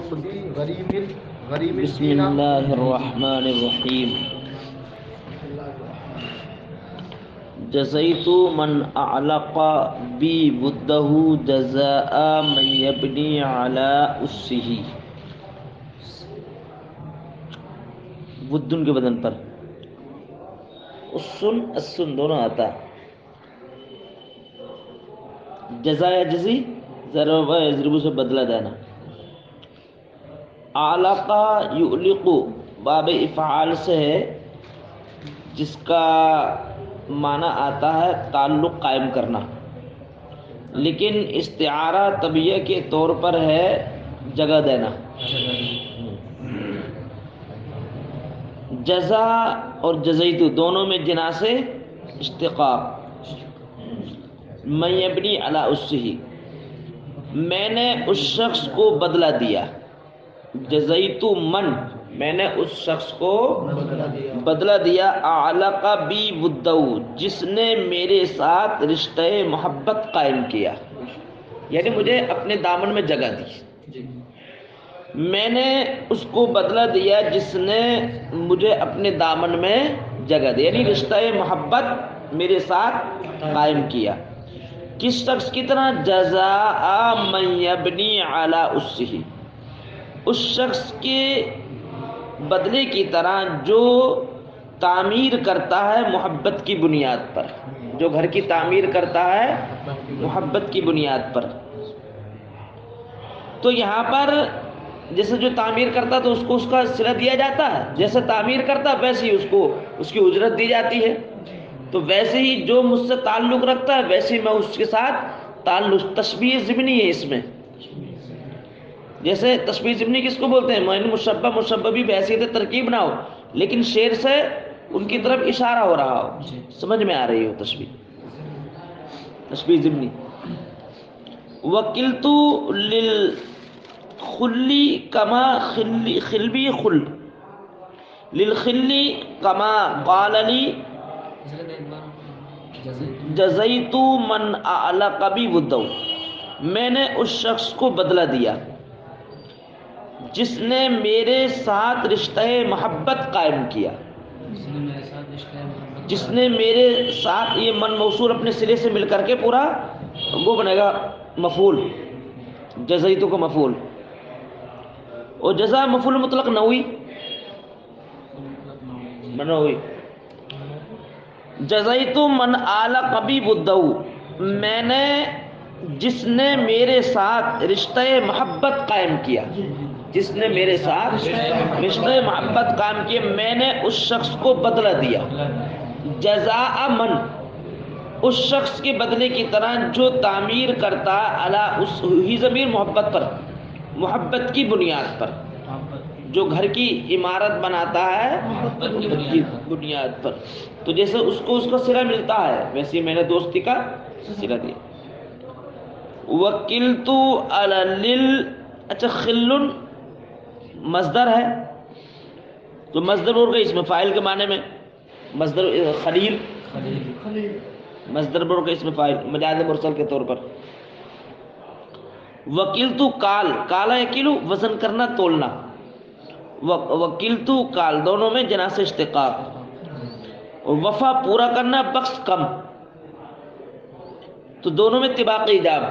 بسم اللہ الرحمن الرحیم جزیت من اعلق بی بدہ جزاء من یبنی علی اسہ. بدن کے بدن پر السن دونوں آتا. جزا یا جزی ضرب و یضرب سے بدلہ دینا. اعلق یعلق باب افعال سے ہے جس کا معنی آتا ہے تعلق قائم کرنا، لیکن استعارہ طبیعہ کے طور پر ہے جگہ دینا. جزا اور جزیتو دونوں میں جنا سے اشتقاق. من یبنی علی اسہ، میں نے اس شخص کو بدلہ دیا. جزیتو من، میں نے اس شخص کو بدلہ دیا. اعلق بی ودہ، جس نے میرے ساتھ رشتہ محبت قائم کیا، یعنی مجھے اپنے دامن میں جگہ دی. میں نے اس کو بدلہ دیا جس نے مجھے اپنے دامن میں جگہ دی، یعنی رشتہ محبت میرے ساتھ قائم کیا. کس شخص کی طرح؟ جزاء من یبنی علی اسہ، اس شخص کے بدلے کی طرح جو تعمیر کرتا ہے محبت کی بنیاد پر، جو گھر کی تعمیر کرتا ہے محبت کی بنیاد پر. تو یہاں پر جیسے جو تعمیر کرتا تو اس کو اس کا صلہ دیا جاتا ہے، جیسے تعمیر کرتا ویسے ہی اس کو اس کی اجرت دی جاتی ہے. تو ویسے ہی جو مجھ سے تعلق رکھتا ہے ویسے ہی میں اس کے ساتھ تعلق. تشبیہ ضمنی ہے اس میں. جیسے تشبیہ ضمنی کس کو بولتے ہیں؟ معنی مشبہ مشبہ بھی بحیثیت ترکیب نہ ہو لیکن شعر سے ان کی طرف اشارہ ہو رہا ہو، سمجھ میں آ رہی ہو تشبیہ ضمنی. وکلت للخلی کما خلبی خل، للخلی کما قال لی جزیت من اعلق بی ودہ، میں نے اس شخص کو بدلہ دیا جس نے میرے ساتھ رشتہ محبت قائم کیا. جس نے میرے ساتھ، یہ من موصول اپنے سرے سے مل کر کے پورا وہ بنے گا مفعول، جزیتو کو مفعول. اور جزا مفعول مطلق نہ ہوئی، بنا ہوئی. جزیتو من اعلق بی بدہ، میں نے جس نے میرے ساتھ رشتہ محبت قائم کیا، جس نے میرے ساتھ رشتہ محبت قائم کیا، میں نے اس شخص کو بدلہ دیا. جزاء من، اس شخص کے بدلے کی طرح جو تعمیر کرتا علی اس ہی ضمیر محبت پر، محبت کی بنیاد پر، جو گھر کی عمارت بناتا ہے محبت کی بنیاد پر. تو جیسے اس کو اس کا صلہ ملتا ہے ویسے میں نے دوستی کا صلہ دیا. وکلت علی، اچھا خل مصدر ہے تو مصدر اور گئی اس میں فاعل کے معنی میں. مصدر خلیل، مصدر بر گئی اس میں فاعل مجاز مرسل کے طور پر. وکلت کال، کالا یکیلو وزن کرنا تولنا. وکلت کال دونوں میں جنا سے اشتقاق. وفا پورا کرنا، بخش کم، تو دونوں میں طباق ایجاب.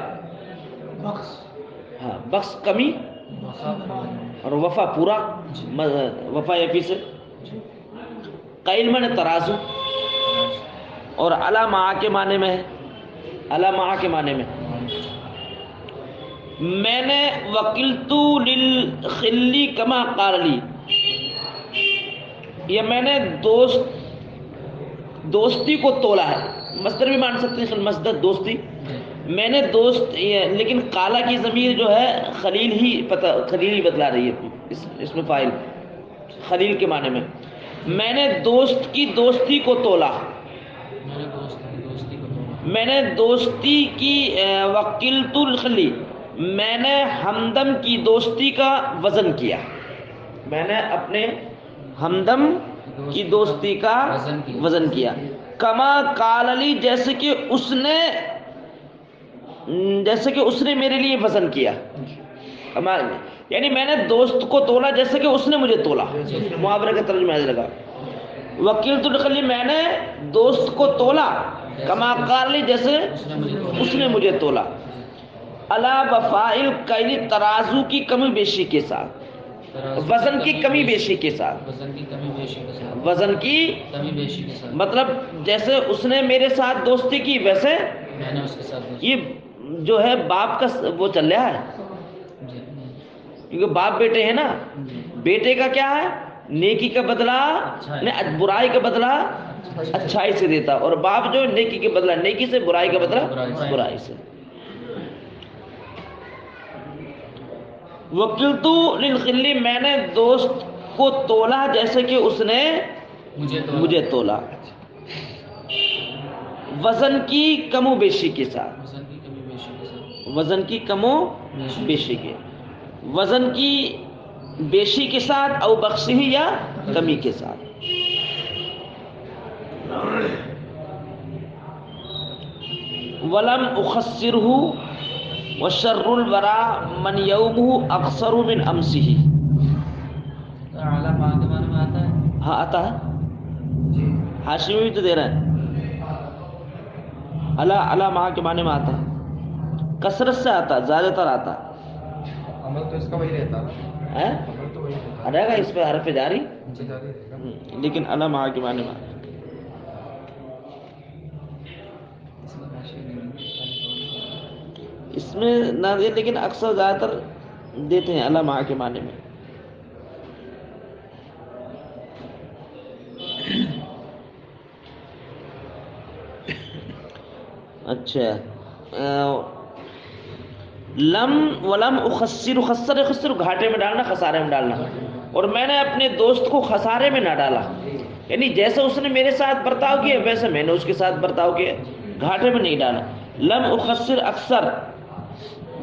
ہاں بخش کمی اور وفا پورا، وفا یفی سے. قیل میں نے ترازو، اور علی مع کے معنی میں ہے، علی مع کے معنی میں. میں نے وکلت للخلی کما قال لی، یہ میں نے دوستی کو تولا ہے. مصدر بھی مان سکتے ہیں، مصدر دوستی. میں نے دوست، لیکن کالا کی ضمیر جو ہے خلیل ہی بتلا رہی ہے اس میں فاعل خلیل کے معنی میں. میں نے دوست کی دوستی کو تولا، میں نے دوستی کی. وکلت الخلی، میں نے ہمدم کی دوستی کا وزن کیا، میں نے اپنے ہمدم کی دوستی کا وزن کیا. کما قال لی، جیسے کہ اس نے میرے لیے وزن کیا. یعنی میں نے دوست کو تولا جیسے کہ اس نے مجھے تولا، محاورے کا ترجمہ ایسے لگا. وکیلت الخلی میں نے دوست کو تولا، کما قال لی جیسے اس نے مجھے تولا. الا وفائل کیل ترازو کی کمی بیشی کے ساتھ، وزن کی کمی بیشی کے ساتھ، وزن کی مطلب جیسے اس نے میرے ساتھ دوستی کی ویسے میں نے اس کے ساتھ یہ جو ہے باپ کا وہ چل رہا ہے، کیونکہ باپ بیٹے ہیں نا. بیٹے کا کیا ہے؟ نیکی کا بدلہ برائی کا بدلہ اچھائی سے دیتا، اور باپ جو نیکی کے بدلہ نیکی سے، برائی کا بدلہ برائی سے. وکلتو للخلی میں نے دوست کو تولا جیسے کہ اس نے مجھے تولا. وزن کی کم و بیشی کے ساتھ، وزن کی کم و بیشی کے، وزن کی بیشی کے ساتھ، او بخشی یا کمی کے ساتھ. ولم اخسرہ وشر الورا من یومہ اقصر من امسہ. اعلیٰ ماں کے معنی میں آتا ہے؟ ہاں آتا ہے، حاشی میں بھی تو دے رہا ہے. اللہ اللہ ماں کے معنی میں آتا ہے، کثرت سے آتا ہے، زیادہ تر آتا ہے. عمل تو اس کا وہی رہتا ہے، عمل تو وہی رہتا رہے گا اس پہ حرف جاری، ہے، جاری رہے گا. لیکن اللہ ماں کے معنی میں آتا ہے. اس میں نہ دے، لیکن اکثر زیادہ تر دیتے ہیں اللہ ماں کے معنی میں. اچھا، لم ولم اخسر، خسر خسر گھاٹے میں ڈالنا، خسارے میں ڈالنا. اور میں نے اپنے دوست کو خسارے میں نہ ڈالا، یعنی جیسے اس نے میرے ساتھ برتاؤ کیا ویسے میں نے اس کے ساتھ برتاؤ کیا، گھاٹے میں نہیں ڈالا. لم اخسر اکثر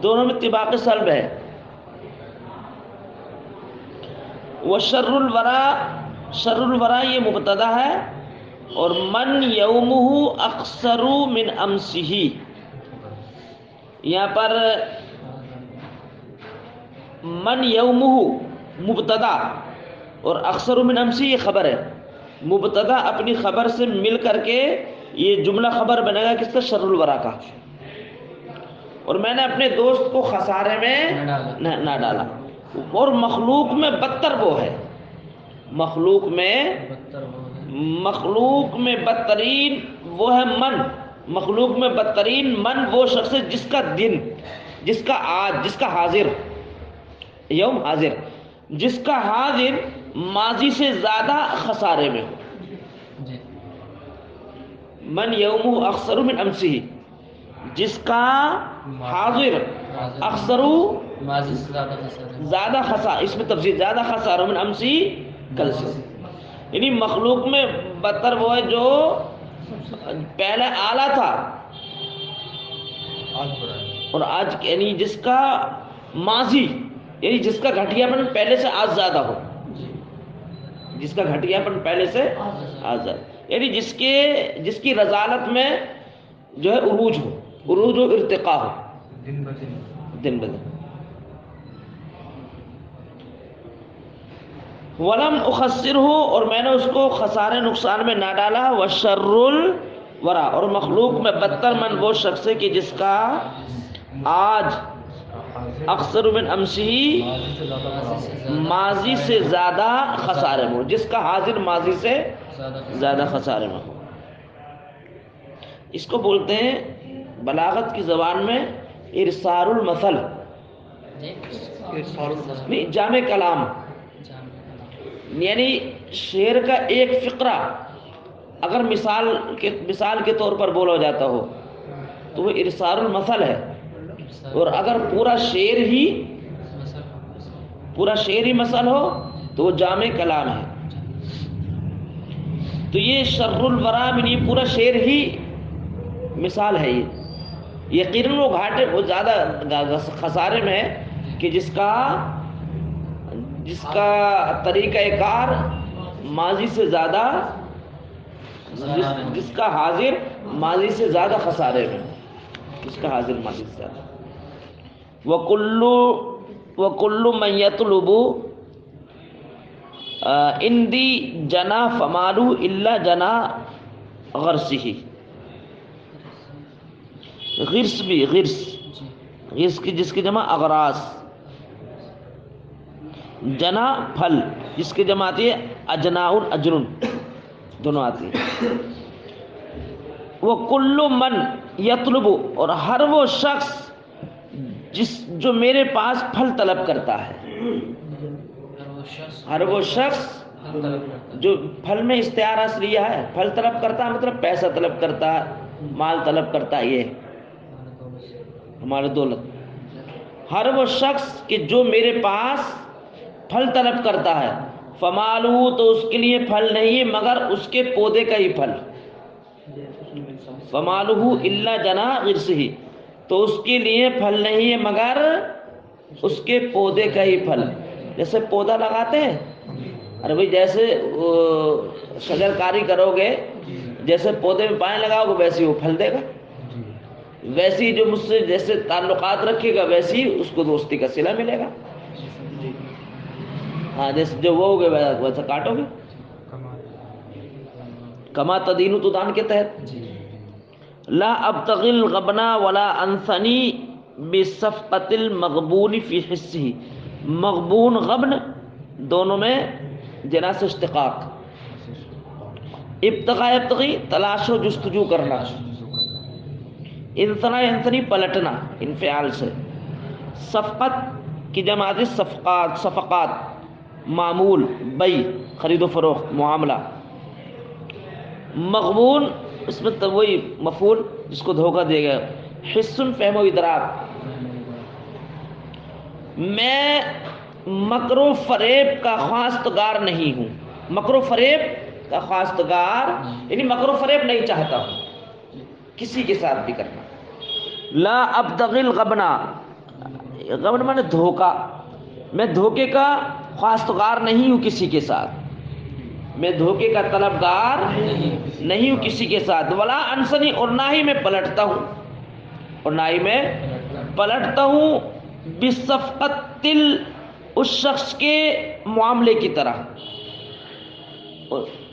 دونوں میں طباق سلب ہے. وشر الورا، شر الورا یہ مبتدا ہے، اور من یومہ اقصر من امسہ، یہاں پر من یومہ مبتدا اور اقصر من امسہ یہ خبر ہے. مبتدا اپنی خبر سے مل کر کے یہ جملہ خبر بنے گا کس کا؟ شر الورا کا. اور میں نے اپنے دوست کو خسارے میں نہ ڈالا. اور مخلوق میں بدتر وہ ہے، مخلوق میں بدترین وہ ہے من، مخلوق میں بدترین من وہ شخص ہے جس کا دن، جس کا آج، جس کا حاضر، یوم حاضر، جس کا حاضر ماضی سے زیادہ خسارے میں ہو. من یومہ اخسر من امسہ، جس کا حاضر اکثر زیادہ خسارہ، اس میں تفصیل زیادہ خسارہ من امسی کل سے. یعنی مخلوق میں بدتر وہ ہے جو پہلے اعلیٰ تھا اور آج، یعنی جس کا ماضی، یعنی جس کا گھٹیا پن پہلے سے آج زیادہ ہو، جس کا گھٹیا پن پہلے سے آج زیادہ، یعنی جس کی رضالت میں جو ہے عروج ہو، عروج و ارتقاء ہو دن بدن. ولم اخسر ہو، اور میں نے اس کو خسارے نقصان میں نہ ڈالا. وشر الورا، اور مخلوق میں بدتر من وہ شخص ہے کہ جس کا آج اکثر من امسی ماضی سے زیادہ خسارے میں ہو، جس کا حاضر ماضی سے زیادہ خسارے میں ہو. اس کو بولتے ہیں بلاغت کی زبان میں ارسال المثل، نہیں جامع کلام، یعنی شعر کا ایک فقرہ اگر مثال کے طور پر بولا جاتا ہو تو وہ ارسال المثل ہے، اور اگر پورا شعر ہی مثل ہو تو وہ جامع کلام ہے. تو یہ شر الورا میں پورا شعر ہی مثال ہے. یہ یقیناً وہ گھاٹے، وہ زیادہ خسارے میں ہے کہ جس کا طریقہ کار ماضی سے زیادہ، جس کا حاضر ماضی سے زیادہ خسارے میں، جس کا حاضر ماضی سے زیادہ. وَكُلُّ وَكُلُّ مَن يَطْلُبُ اندی جنا فمالو الا جنا غرسہ، غرس بھی غرس کی جس کی جمع اغراس، جنا پھل جس کی جمع آتی ہے اجناء اجرن، دونوں آتی ہے. وہ کل من یطلب، اور ہر وہ شخص جو میرے پاس پھل طلب کرتا ہے، ہر وہ شخص جو پھل میں استعارہ لیا ہے، پھل طلب کرتا ہے مطلب پیسہ طلب کرتا ہے، مال طلب کرتا ہے، یہ ہمارا دولت. ہر وہ شخص کہ جو میرے پاس پھل طلب کرتا ہے، فمالو تو اس کے لیے پھل نہیں ہے مگر اس کے پودے کا ہی پھل، فمالہ الا جنا غرسہ، تو اس کے لیے پھل نہیں ہے مگر اس کے پودے کا ہی پھل. جیسے پودا لگاتے ہیں، ارے بھائی جیسے شجر کاری کرو گے، جیسے پودے میں پانی لگاؤ گے ویسے وہ پھل دے گا، ویسے ہی جو مجھ سے جیسے تعلقات رکھے گا ویسے ہی اس کو دوستی کا صلہ ملے گا. ہاں جیسے جو وہ ہوگے ویسا کاٹو گے، کما تدین تدان کے تحت. لا ابتغی الغبن ولا انثنی بصفقۃ المغبون فی حصہ، مغبون غبن دونوں میں جنا سے اشتقاق. ابتغاء ابتغی تلاش و جستجو کرنا، انثنا انثنی پلٹنا انفعال سے. صفقت کی جماعت صفقات، صفقات معمول بئی خرید و فروخت معاملہ. مغبون اس میں وہی مفعول جس کو دھوکہ دیا گیا. حسن فہم و ادراک، میں مکر و فریب کا خواستگار نہیں ہوں، مکر و فریب کا خواستگار یعنی مکر و فریب نہیں چاہتا ہوں کسی کے ساتھ بھی کرنا. لا ابتغی الغبن، غبن مانے دھوکہ، میں دھوکے کا خواستگار نہیں ہوں کسی کے ساتھ، میں دھوکے کا طلبگار نہیں ہوں کسی کے ساتھ. ولا انسنی، اور نہ ہی میں پلٹتا ہوں، اور نہ ہی میں پلٹتا ہوں بصفقت اس شخص کے معاملے کی طرح،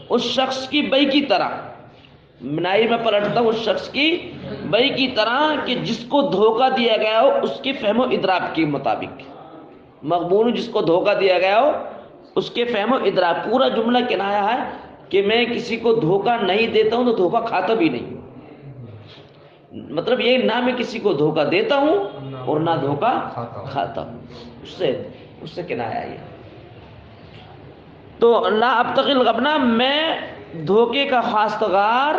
اس شخص کی بئی کی طرح، نہ ہی میں پلٹتا ہوں اس شخص کی بئی کی طرح کہ جس کو دھوکہ دیا گیا ہو اس کے فہم و ادراک کے مطابق. مغبون جس کو دھوکہ دیا گیا ہو اس کے فہم و ادراک. پورا جملہ کنایا ہے کہ میں کسی کو دھوکہ نہیں دیتا ہوں تو دھوکہ کھاتا بھی نہیں ہوں. مطلب یہ نہ میں کسی کو دھوکہ دیتا ہوں اور نہ دھوکہ کھاتا ہوں، اس سے کنایا یہ. تو لا ابتغی الغبن، میں دھوکے کا خواستگار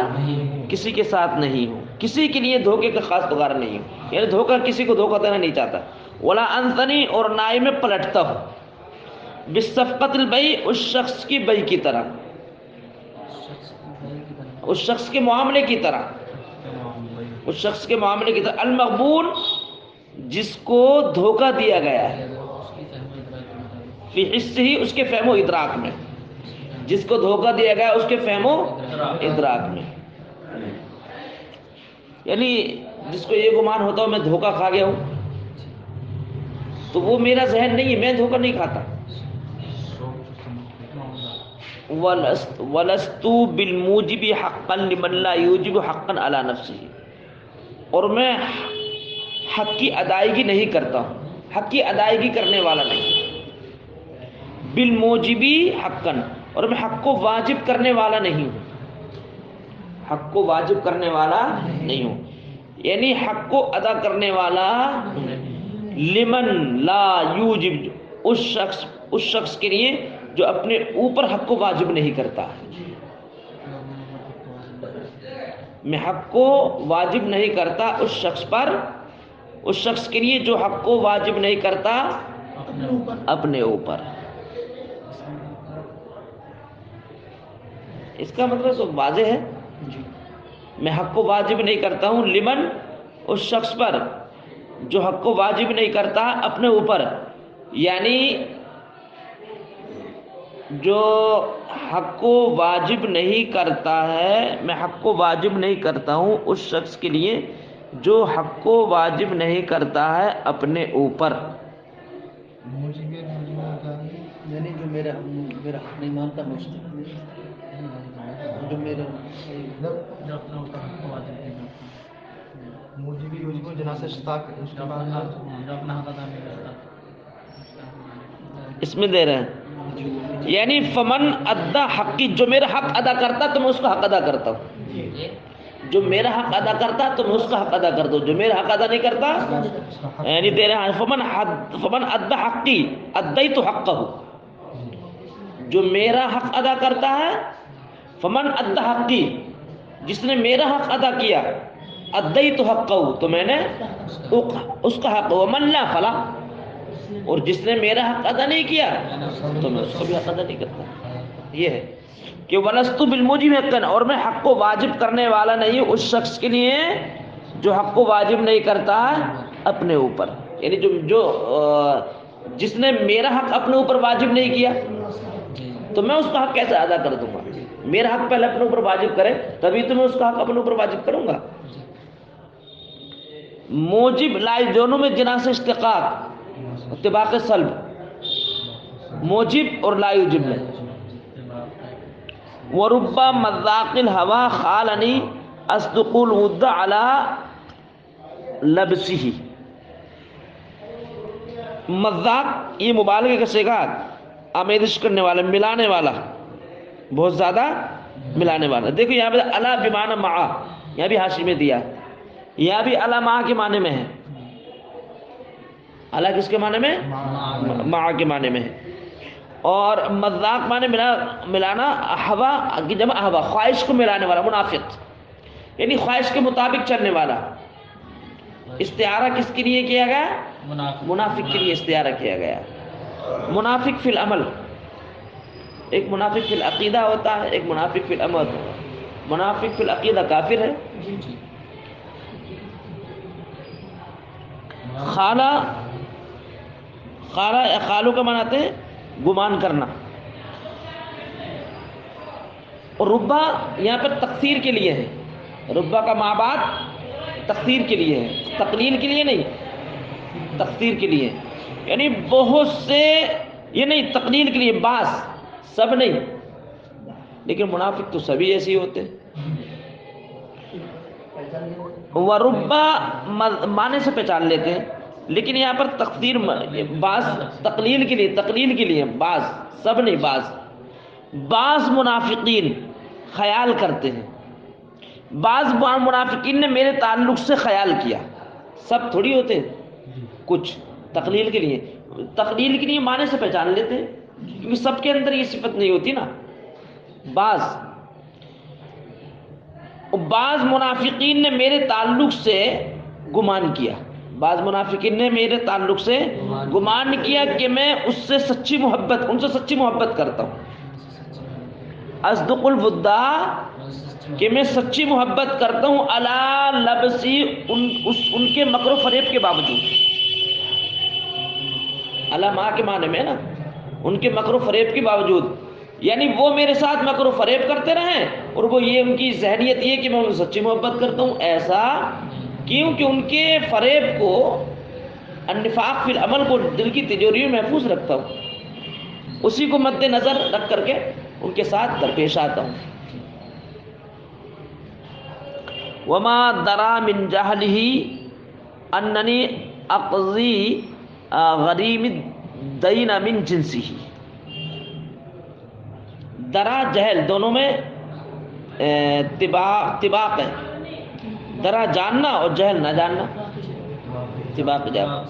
کسی کے ساتھ نہیں ہوں، کسی کے لیے دھوکے کا خواستگار نہیں ہوں، یعنی دھوکہ کسی کو دھوکہ دینا نہیں چاہتا. ولا انثنی، اور نہ ہی میں پلٹتا ہوں بصفقۃ البیع، اس شخص کی بئی کی طرح، اس شخص کے معاملے کی طرح، اس شخص کے معاملے کی طرح. المغبون جس کو دھوکہ دیا گیا ہے، فی حصہ ہی اس کے فہم و ادراک میں، جس کو دھوکہ دیا گیا اس کے فہم و ادراک میں، یعنی جس کو یہ گمان ہوتا ہو میں دھوکہ کھا گیا ہوں تو وہ میرا ذہن نہیں ہے، میں دھوکہ نہیں کھاتا. وَلَسْتُ بِالْمُوجِبِ حَقًّا لِمَنْ لَا يُوجِبُ حَقًّا عَلَى نَفْسِهِ، اور میں حق کی ادائیگی نہیں کرتا ہوں، حق کی ادائیگی کرنے والا نہیں. بالموجبی حقاً، اور میں حق کو واجب کرنے والا نہیں ہوں، حق کو واجب کرنے والا نہیں ہوں، یعنی حق کو ادا کرنے والا. لمن لا یوجب، اس شخص کے لیے جو اپنے اوپر حق کو واجب نہیں کرتا. میں حق کو واجب نہیں کرتا اس شخص پر، اس شخص کے لیے جو حق کو واجب نہیں کرتا اپنے اوپر. اس کا مطلب تو واضح ہے، میں حق کو واجب نہیں کرتا ہوں لمن، اس شخص پر جو حق کو واجب نہیں کرتا اپنے اوپر، یعنی جو حق کو واجب نہیں کرتا ہے، میں حق کو واجب نہیں کرتا ہوں اس شخص کے لیے جو حق کو واجب نہیں کرتا ہے اپنے اوپر. یعنی جو میرا حق نہیں مانتا میں اس کا جو میرا جو اپنے اوپر حق کو واجب نہیں کرتا، موجبی یوجب جناس اشتاق اس کے بعد جو اپنا حق ادا نہیں کرتا، اس میں دے رہے ہیں یعنی فمن ادا حقی، جو میرا حق ادا کرتا تو میں اس کا حق ادا کرتا ہوں، جو میرا حق ادا کرتا تو میں اس کا حق ادا کرتا ہوں، جو میرا حق ادا نہیں کرتا یعنی دے رہے ہیں فمن ادا حقی ادیت حقہ، جو میرا حق ادا کرتا ہے، فمن ادا حقی، جس نے میرا حق ادا کیا، ادیت حقہ تو میں نے اس کا حق، ومن لا فلا، اور جس نے میرا حق ادا نہیں کیا تو میں اس کا بھی حق ادا نہیں کرتا. یہ ہے کہ ولستو بالموجب حقا، اور میں حق کو واجب کرنے والا نہیں اس شخص کے لیے جو حق کو واجب نہیں کرتا اپنے اوپر، یعنی جو جس نے میرا حق اپنے اوپر واجب نہیں کیا تو میں اس کا حق کیسے ادا کر دوں گا؟ میرا حق پہلے اپنے اوپر واجب کرے تبھی تو میں اس کا حق اپنے اوپر واجب کروں گا. موجب لائی دونوں میں جناس اشتقاق اتباق سلب، موجب اور لا یوجب میں. ورب مذاق الہوا خالنی اصدق الود علی لبسہ، مذاق یہ مبالغے کا صیغہ، آمیزش کرنے والا، ملانے والا، بہت زیادہ ملانے والا. دیکھو یہاں پہ الا بمعنی مع، یہاں بھی حاشی میں دیا، یہاں بھی الا مع کے معنی میں ہے. الا کس کے معنی میں؟ مع کے معنی میں ہے. اور مذاق معنی ملانا، احوا کی جمع احوا، خواہش کو ملانے والا، منافق یعنی خواہش کے مطابق چلنے والا. استعارہ کس کے لیے کیا گیا؟ منافق کے لیے استعارہ کیا گیا. منافق فی العمل، ایک منافق فی العقیدہ ہوتا ہے، ایک منافق فی العمل. منافق فی العقیدہ کافر ہے. خالو کا معنی آتے ہیں گمان کرنا. اور ربا یہاں پر تقصیر کے لیے ہے، ربا کا مابعد تقصیر کے لیے ہے، تقلیل کے لیے نہیں، تقصیر کے لیے. یعنی بہت سے، یہ نہیں تقلیل کے لیے، بعض، سب نہیں. لیکن منافق تو سبھی ایسے ہی ہوتے ہیں. وربا معنی سے پہچان لیتے ہیں، لیکن یہاں پر تقدیر بعض تقلیل کے لیے بعض، سب نہیں بعض. بعض منافقین خیال کرتے ہیں، بعض منافقین نے میرے تعلق سے خیال کیا، سب تھوڑی ہوتے ہیں، کچھ تقلیل کے لیے معنی سے پہچان لیتے ہیں، کیونکہ سب کے اندر یہ صفت نہیں ہوتی نا. بعض منافقین نے میرے تعلق سے گمان کیا، بعض منافقین نے میرے تعلق سے گمان کیا کہ میں ان سے سچی محبت کرتا ہوں. اصدق الودا، کہ میں سچی محبت کرتا ہوں، علی لبسی، ان کے مکر و فریب کے باوجود. علی ما کے معنی میں نا، ان کے مکر و فریب کے باوجود، یعنی وہ میرے ساتھ مکر و فریب کرتے رہیں اور وہ یہ ان کی ذہنیت یہ کہ میں ان سے سچی محبت کرتا ہوں. ایسا کیوں کہ ان کے فریب کو، النفاق فی العمل کو دل کی تجوری میں محفوظ رکھتا ہوں، اسی کو مد نظر رکھ کر کے ان کے ساتھ درپیش آتا ہوں. وما درا من جہلہ اننی اقضی غریم الدین من جنسہ. درا جہل دونوں میں طباق ہے. درا جاننا اور جہل نہ جاننا، طباق جاننا.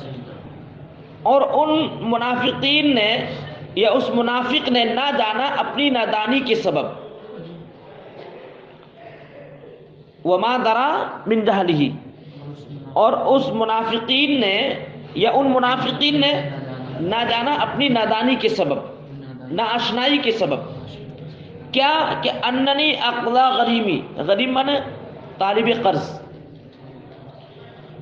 اور ان منافقین نے یا اس منافق نے نہ جانا اپنی نادانی کے سبب. وما درا من جہلہ، اور اس منافقین نے یا ان منافقین نے نہ جانا اپنی نادانی کے سبب، ناآشنائی کے سبب. کیا کہ اننی اقضا غریمی، غریم مانے طالب قرض،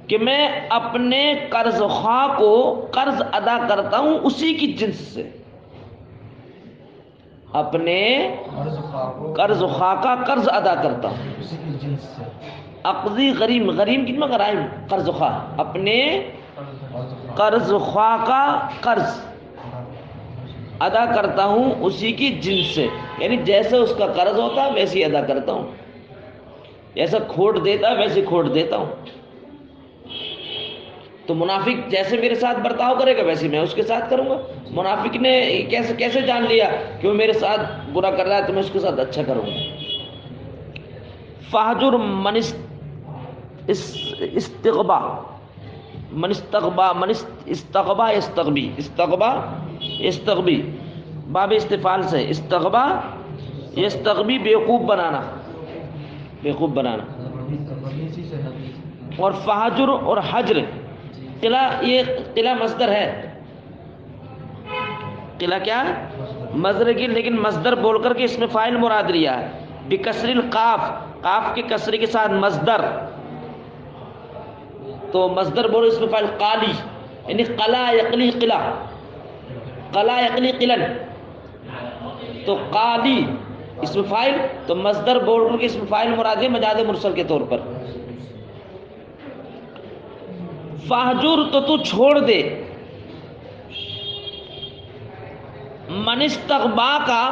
کہ میں اپنے قرض خواہ کو قرض ادا کرتا ہوں اسی کی جنس سے. اپنے قرض خواہ کا قرض ادا کرتا ہوں. اقضی غریم، غریم کتنا غرائم، قرض خواہ، اپنے قرض خواہ کا قرض ادا کرتا ہوں اسی کی جنس سے، یعنی جیسے اس کا قرض ہوتا ہے ویسے ہی ادا کرتا ہوں، جیسا کھوٹ دیتا ہے ویسے کھوٹ دیتا ہوں۔ تو منافق جیسے میرے ساتھ برتاؤ کرے گا ویسے میں اس کے ساتھ کروں گا۔ منافق نے کیسے جان لیا کہ وہ میرے ساتھ برا کر رہا ہے تو میں اس کے ساتھ اچھا کروں گا۔ فہجر من استغبا استغبی باب استفعال سے استغبا یستغبی بیوقوف بنانا، بیوقوف بنانا۔ اور فہجر اور حجر قلعہ، یہ قلعہ مصدر ہے، قلعہ کیا ہے مصدر کی، لیکن مصدر بول کر کے اس میں فاعل مراد لیا ہے، بکسر القاف، قاف کے کسرے کے ساتھ مصدر، تو مصدر بولو اس میں فاعل قالی، یعنی قلا یقلی قلعہ، قلا یقلی قلن، تو قالی اس میں فاعل، تو مصدر بول کر کے اس میں فاعل مراد ہے مجاز مرسل کے طور پر۔ فہجر تو چھوڑ دے، من استغبا کا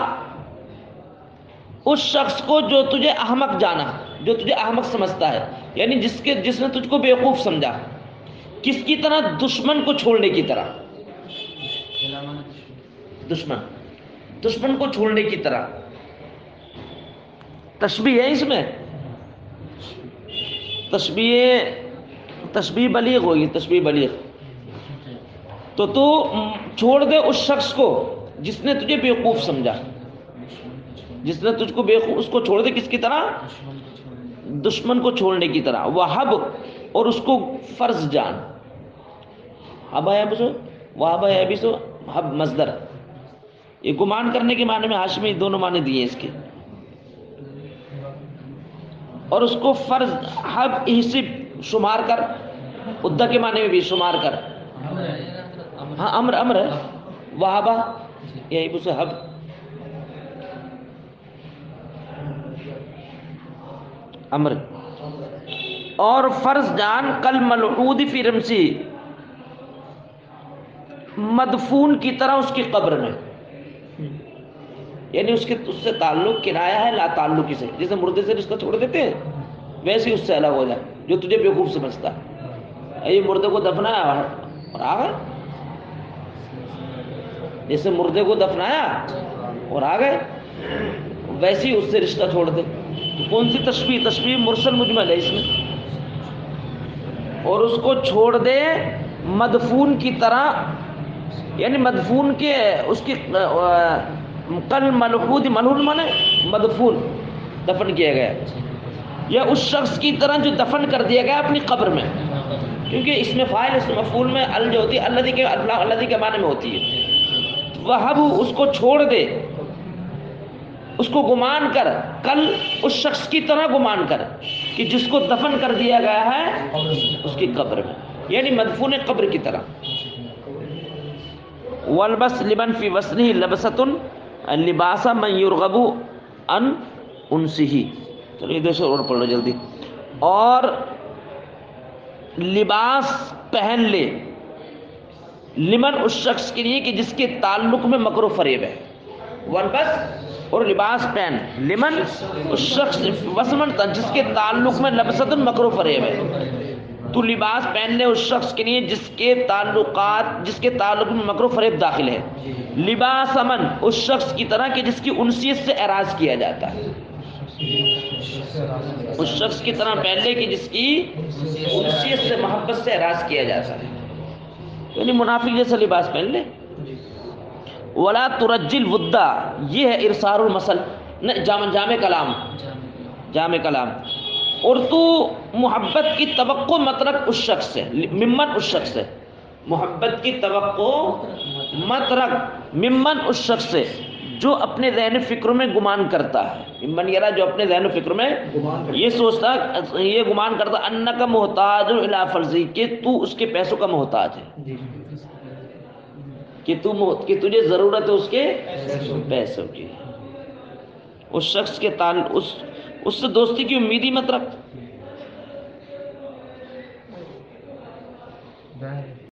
اس شخص کو جو تجھے احمق جانا، جو تجھے احمق سمجھتا ہے، یعنی جس نے تجھ کو بیوقوف سمجھا، کس کی طرح؟ دشمن کو چھوڑنے کی طرح، دشمن کو چھوڑنے کی طرح۔ تشبیہ ہے اس میں، تشبیہ بلیغ ہوگی، تشبیہ بلیغ۔ تو چھوڑ دے اس شخص کو جس نے تجھے بیوقوف سمجھا، جس نے تجھ کو بیوقوف، اس کو چھوڑ دے کس کی طرح؟ دشمن کو چھوڑنے کی طرح۔ وہب اور اس کو فرض جان، وہب ہے بھی سو حب مصدر، یہ گمان کرنے کے معنی میں ہاشمی دونوں معنی دیے اس کے، اور اس کو فرض حب احسب شمار کر، عدہ کے معنی میں بھی شمار کر، ہاں امر ہے، وہابہ یہی بس حب۔ امر اور فرض جان کل ملعود فی رمسی، مدفون کی طرح اس کی قبر میں، یعنی اس سے تعلق کنایا ہے لا تعلقی سے، جیسے مردے سے رشتہ چھوڑ دیتے ہیں ویسے اس سے الگ ہو جائے جو تجھے بیوقوف سمجھتا ہے۔ یہ مردے کو دفنایا اور آ گئے، جیسے مردے کو دفنایا اور آ گئے ویسے ہی اس سے رشتہ چھوڑ دے۔ کون سی تشبیہ؟ تشبیہ مرسل مجمل ہے اس میں، اور اس کو چھوڑ دے مدفون کی طرح، یعنی مدفون کے اس کی کل ملحود، ملحود مانے مدفون، دفن کیا گیا، یا اس شخص کی طرح جو دفن کر دیا گیا اپنی قبر میں، کیونکہ اس میں فاعل اس میں مفعول میں ال جو ہوتی ہے الذی کے معنی میں ہوتی ہے۔ وہب اس کو چھوڑ دے، اس کو گمان کر، کل اس شخص کی طرح گمان کر کہ جس کو دفن کر دیا گیا ہے اس کی قبر میں، یعنی مدفون قبر کی طرح۔ والبس لمن فی وسنہ لبسۃ لباس من یرغب عن انسہ، چلو ادھر سے اور پڑھ لو جلدی۔ اور لباس پہن لے، لمن اس شخص کے لیے کہ جس کے تعلق میں مکر و فریب ہے، والبس اور لباس پہن، لمن اس شخص، وسمن جس کے تعلق میں لبسۃ مکر و فریب ہے، تو لباس پہن لے اس شخص کے لیے جس کے تعلق میں مکر و فریب داخل ہے، لباس امن اس شخص کی طرح کہ جس کی انسیت سے اعراض کیا جاتا ہے، اس شخص کی طرح پہن لے کہ جس کی انسیت سے محبت سے اعراض کیا جاتا ہے، یعنی منافق جیسا لباس پہن لے۔ ولا ترجل ودا، یہ ہے ارسال المثل، جامع کلام، اور تو محبت کی توقع مت رکھ اس شخص سے، ممن اس شخص سے، محبت کی توقع مت رکھ ممن اس شخص سے جو اپنے ذہن و فکر میں گمان کرتا ہے، ممن یرا جو اپنے ذہن و فکر میں یہ سوچتا، یہ گمان کرتا انک محتاج الی فرضی کہ تو اس کے پیسوں کا محتاج ہے، کہ تجھے ضرورت ہے اس کے پیسوں کی، اس شخص کے تعلق اس سے دوستی کی امید ہی مت رکھ۔